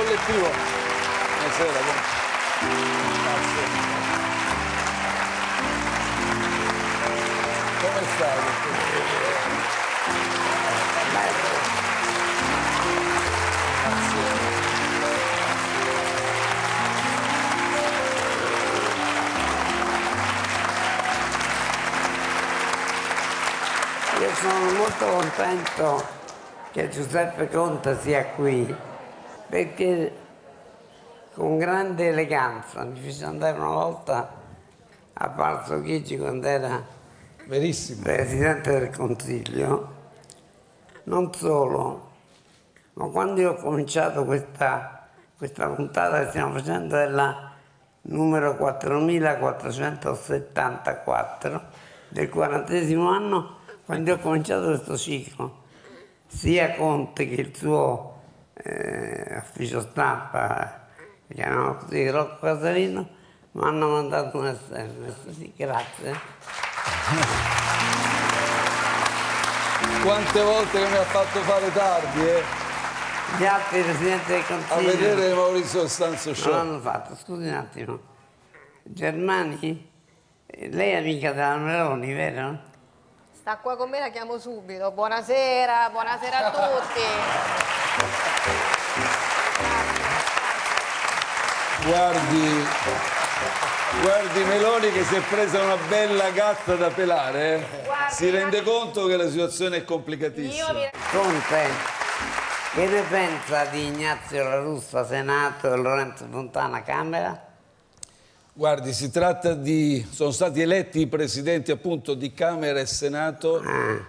collettivo. Buonasera. Grazie. Come stai? Io sono molto contento che Giuseppe Conte sia qui, perché con grande eleganza mi fece andare una volta a Palazzo Chigi quando era Presidente del Consiglio. Non solo, ma quando io ho cominciato questa puntata che stiamo facendo è la numero 4474 del 40° anno, quando ho cominciato questo ciclo, sia Conte che il suo ufficio stampa, che chiamano così, Rocco Casalino, mi hanno mandato un SMS. Sì, grazie. Quante volte che mi ha fatto fare tardi, Gli altri Presidenti del Consiglio a vedere Maurizio Stanzo Show. non l'hanno fatto. Scusi un attimo. Germani, lei è amica della Meloni, vero? Sta qua con me, la chiamo subito. Buonasera, buonasera a tutti. Guardi Meloni che si è presa una bella gatta da pelare, Guardi, si rende conto che la situazione è complicatissima. Conte, che ne pensa di Ignazio La Russa, Senato, e Lorenzo Fontana, Camera? Guardi, sono stati eletti i presidenti appunto di Camera e Senato,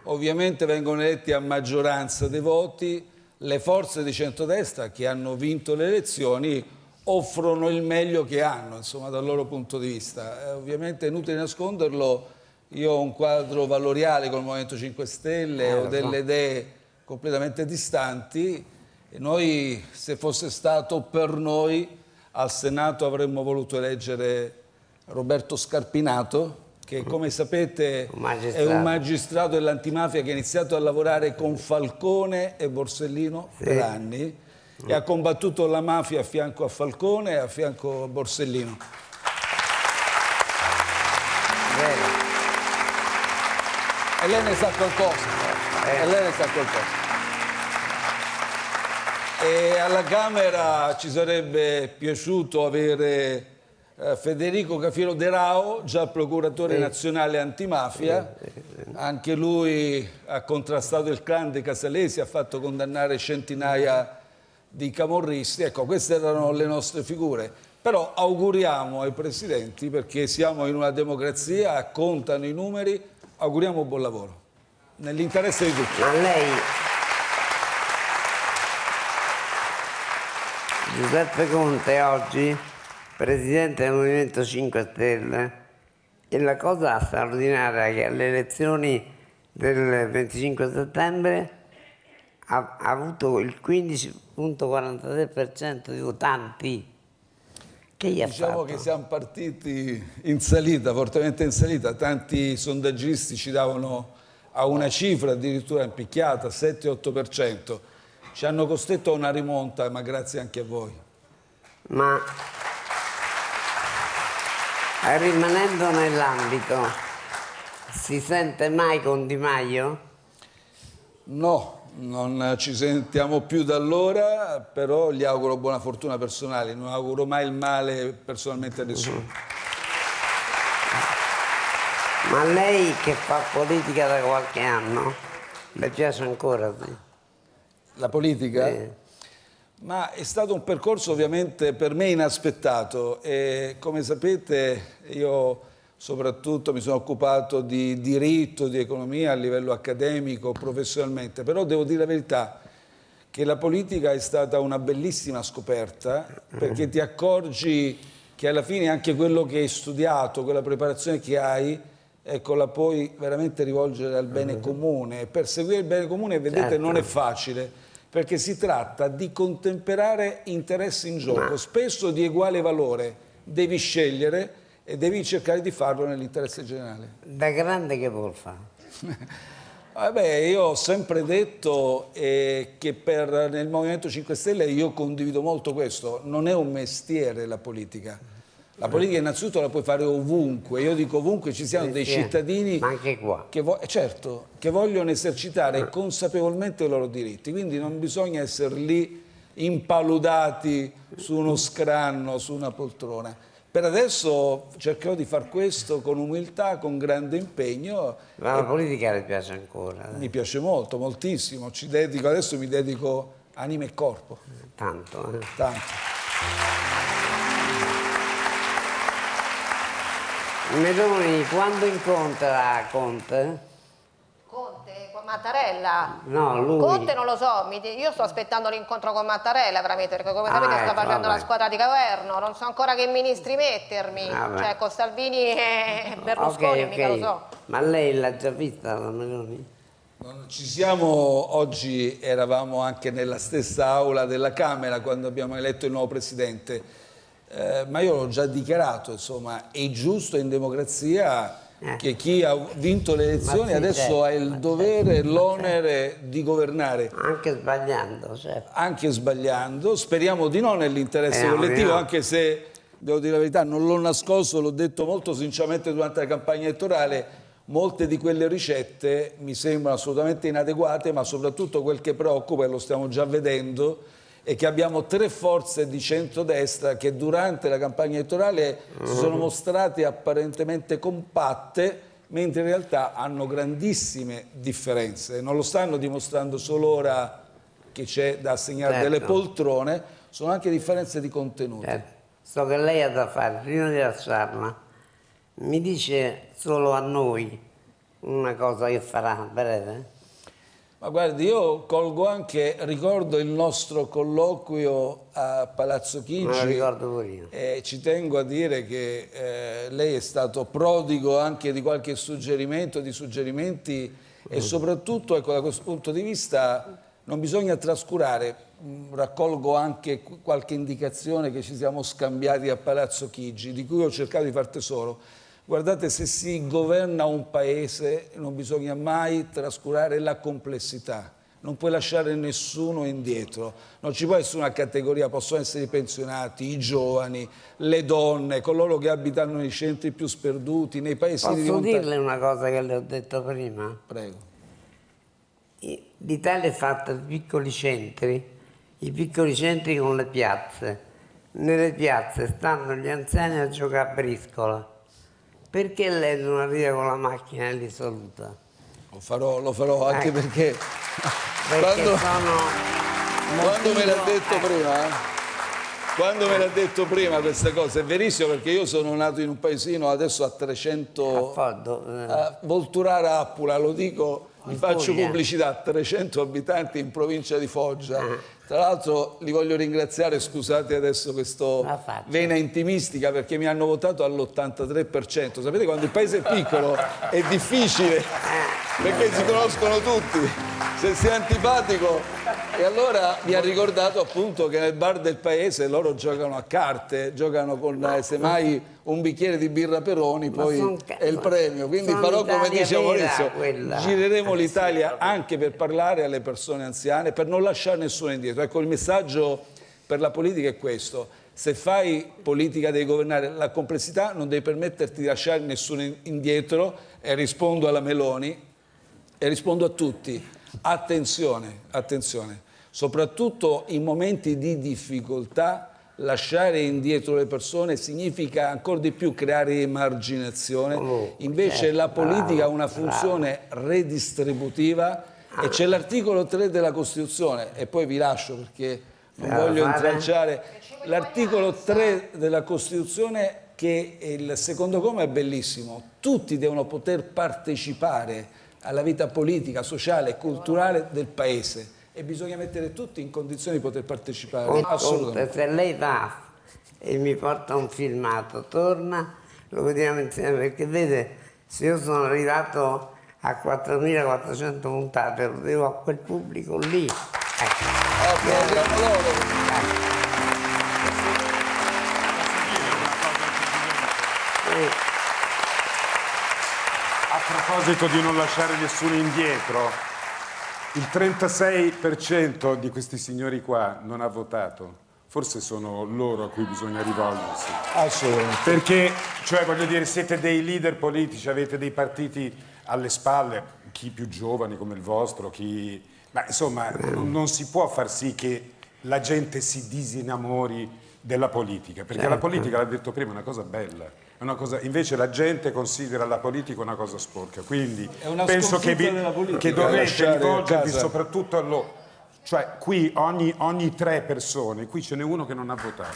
ovviamente vengono eletti a maggioranza dei voti, le forze di centrodestra che hanno vinto le elezioni offrono il meglio che hanno, insomma, dal loro punto di vista. Ovviamente è inutile nasconderlo, io ho un quadro valoriale col Movimento 5 Stelle, ho delle idee completamente distanti e noi, se fosse stato per noi, al Senato avremmo voluto eleggere Roberto Scarpinato, che come sapete è un magistrato dell'antimafia che ha iniziato a lavorare con Falcone e Borsellino per anni e ha combattuto la mafia a fianco a Falcone e a fianco a Borsellino. E lei ne sa qualcosa. E alla Camera ci sarebbe piaciuto avere Federico Cafiero De Rao, già procuratore nazionale antimafia. Anche lui ha contrastato il clan dei Casalesi, ha fatto condannare centinaia di camorristi. Ecco, queste erano le nostre figure. Però auguriamo ai presidenti, perché siamo in una democrazia, contano i numeri, auguriamo buon lavoro, nell'interesse di tutti. Ma lei, Giuseppe Conte oggi, Presidente del Movimento 5 Stelle, e la cosa straordinaria è che alle elezioni del 25 settembre ha avuto il 15,43% di votanti. Che gli ha Diciamo fatto? che siamo partiti in salita, fortemente in salita. Tanti sondaggisti ci davano a una cifra addirittura impicchiata, 7-8%. Ci hanno costretto a una rimonta, ma grazie anche a voi. Ma rimanendo nell'ambito, si sente mai con Di Maio? No, non ci sentiamo più da allora, però gli auguro buona fortuna personale, non auguro mai il male personalmente a nessuno. Ma lei che fa politica da qualche anno, le piace ancora? Sì? La politica? Sì. Ma è stato un percorso ovviamente per me inaspettato e come sapete io soprattutto mi sono occupato di diritto, di economia a livello accademico, professionalmente, però devo dire la verità che la politica è stata una bellissima scoperta perché ti accorgi che alla fine anche quello che hai studiato, quella preparazione che hai, ecco, la puoi veramente rivolgere al bene comune. Perseguire il bene comune, vedete, non è facile perché si tratta di contemperare interessi in gioco, spesso di uguale valore, devi scegliere e devi cercare di farlo nell'interesse generale. Da grande che vuol fare? Vabbè, io ho sempre detto che nel Movimento 5 Stelle io condivido molto questo, non è un mestiere la politica. La politica innanzitutto la puoi fare ovunque, io dico ovunque ci siano dei cittadini ma anche qua. certo, che vogliono esercitare consapevolmente i loro diritti, quindi non bisogna essere lì impaludati su uno scranno, su una poltrona. Per adesso cercherò di far questo con umiltà, con grande impegno. Ma la politica le piace ancora? Mi piace molto, moltissimo. Adesso mi dedico anima e corpo. Tanto, eh? Tanto. Meloni quando incontra Conte? Conte, con Mattarella? No, lui. Conte non lo so, io sto aspettando l'incontro con Mattarella veramente, perché come sapete sto facendo la squadra di governo, non so ancora che ministri mettermi, cioè con Salvini e Berlusconi mica lo so. Ma lei l'ha già vista la Meloni? Ci siamo, oggi eravamo anche nella stessa aula della Camera quando abbiamo eletto il nuovo Presidente, ma io l'ho già dichiarato, insomma, è giusto in democrazia che chi ha vinto le elezioni adesso ha il dovere e l'onere di governare. Anche sbagliando, certo. Anche sbagliando, speriamo di no nell'interesse collettivo, anche se, devo dire la verità, non l'ho nascosto, l'ho detto molto sinceramente durante la campagna elettorale, molte di quelle ricette mi sembrano assolutamente inadeguate, ma soprattutto quel che preoccupa, e lo stiamo già vedendo, è che abbiamo 3 forze di centrodestra che durante la campagna elettorale si sono mostrate apparentemente compatte, mentre in realtà hanno grandissime differenze. Non lo stanno dimostrando solo ora che c'è da assegnare delle poltrone, sono anche differenze di contenuti. So che lei ha da fare, prima di lasciarla, mi dice solo a noi una cosa che farà a breve? Ma guardi, io colgo anche, ricordo il nostro colloquio a Palazzo Chigi. Me lo ricordo pure io. Ci tengo a dire che lei è stato prodigo anche di qualche suggerimento, di suggerimenti e soprattutto, ecco, da questo punto di vista non bisogna trascurare, raccolgo anche qualche indicazione che ci siamo scambiati a Palazzo Chigi, di cui ho cercato di far tesoro. Guardate, se si governa un paese non bisogna mai trascurare la complessità, non puoi lasciare nessuno indietro, non ci può essere una categoria, possono essere i pensionati, i giovani, le donne, coloro che abitano nei centri più sperduti, nei paesini di montagna. Posso dirle una cosa che le ho detto prima? Prego. L'Italia è fatta di piccoli centri, i piccoli centri con le piazze. Nelle piazze stanno gli anziani a giocare a briscola. Perché lei non arriva con la macchina e li saluta? Lo farò anche perché quando me l'ha detto prima, quando me l'ha detto prima questa cosa, è verissimo, perché io sono nato in un paesino adesso a 300, a Volturara Appula, lo dico, vi faccio pubblicità, 300 abitanti in provincia di Foggia. Tra l'altro li voglio ringraziare, scusate adesso questa vena intimistica, perché mi hanno votato all'83%. Sapete, quando il paese è piccolo è difficile, perché si conoscono tutti, se sei antipatico. E allora mi ha ricordato appunto che nel bar del paese loro giocano a carte, giocano con semmai un bicchiere di birra Peroni, poi è il premio. Quindi farò come dice Maurizio, gireremo l'Italia anche per parlare alle persone anziane, per non lasciare nessuno indietro. Ecco, il messaggio per la politica è questo: se fai politica devi governare la complessità, non devi permetterti di lasciare nessuno indietro. E rispondo alla Meloni e rispondo a tutti: attenzione, attenzione, soprattutto in momenti di difficoltà. Lasciare indietro le persone significa ancora di più creare emarginazione. Invece la politica ha una funzione redistributiva e c'è l'articolo 3 della Costituzione, e poi vi lascio perché non voglio intralciare. L'articolo 3 della Costituzione, che il secondo comma è bellissimo: tutti devono poter partecipare alla vita politica, sociale e culturale del paese. E bisogna mettere tutti in condizione di poter partecipare. Assolutamente. Se lei va e mi porta un filmato, torna, lo vediamo insieme, perché vede, se io sono arrivato a 4.400 puntate, lo devo a quel pubblico lì. A proposito di non lasciare nessuno indietro, il 36% di questi signori qua non ha votato. Forse sono loro a cui bisogna rivolgersi. Assolutamente. Perché, cioè, voglio dire, siete dei leader politici, avete dei partiti alle spalle, chi più giovani come il vostro, chi... Ma insomma, non si può far sì che la gente si disinnamori della politica, perché la politica, l'ha detto prima, è una cosa bella. È una cosa... Invece la gente considera la politica una cosa sporca, quindi penso che dovete rivolgervi soprattutto a loro. Cioè, qui ogni 3 persone, qui ce n'è uno che non ha votato.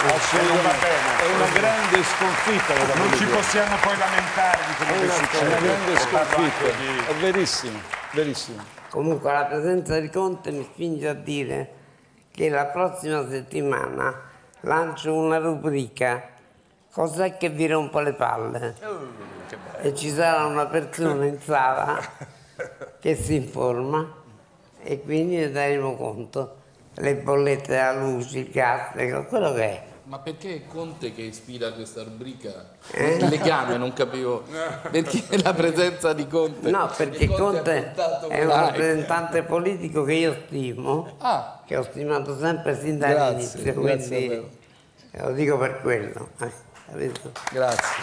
Assolutamente. È una grande sconfitta. Non ci possiamo poi lamentare di quello che succede. È una grande sconfitta. È verissimo, verissimo. Comunque la presenza di Conte mi spinge a dire che la prossima settimana lancio una rubrica "Cos'è che vi rompo le palle?" E ci sarà una persona in sala che si informa e quindi ne daremo conto, le bollette della luce, il gas, quello che è. Ma perché è Conte che ispira questa rubrica? Il legame, non capivo. Perché la presenza di Conte? No, perché Conte è un rappresentante politico che io stimo, che ho stimato sempre sin dall'inizio, quindi lo dico per quello. Grazie, grazie.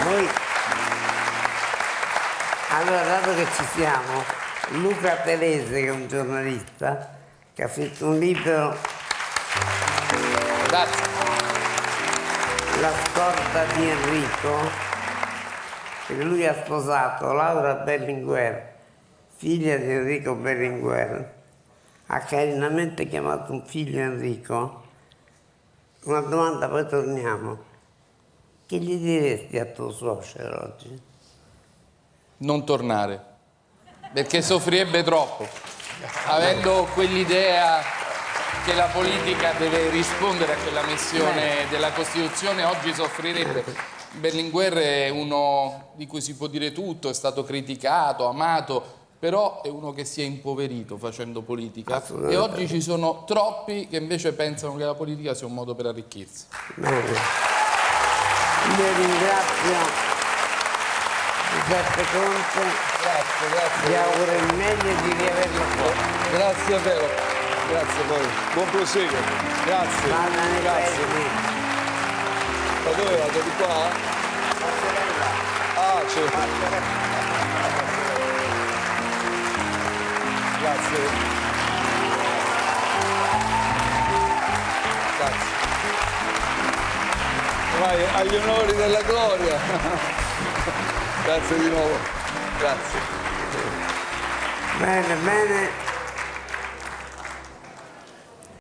Noi, allora, dato che ci siamo, Luca Telese, che è un giornalista, che ha scritto un libro, Grazie. La scorta di Enrico, perché lui ha sposato Laura Berlinguer, figlia di Enrico Berlinguer, ha carinamente chiamato un figlio Enrico. Una domanda, poi torniamo. Che gli diresti a tuo suocero oggi? Non tornare, perché soffrirebbe troppo, avendo quell'idea che la politica deve rispondere a quella missione della Costituzione, oggi soffrirebbe. Berlinguer è uno di cui si può dire tutto, è stato criticato, amato, però è uno che si è impoverito facendo politica e oggi ci sono troppi che invece pensano che la politica sia un modo per arricchirsi. Bene. Io ringrazio Giuseppe Conte, Grazie. vi auguro il meglio di riaverlo qua. Grazie a te, grazie a voi. Buon proseguo. Grazie. Vada nei Grazie. paesi. Da dove vado? Di qua? Ah, certo. Grazie. Grazie. Vai agli onori della gloria. Grazie di nuovo. Grazie. Bene, bene.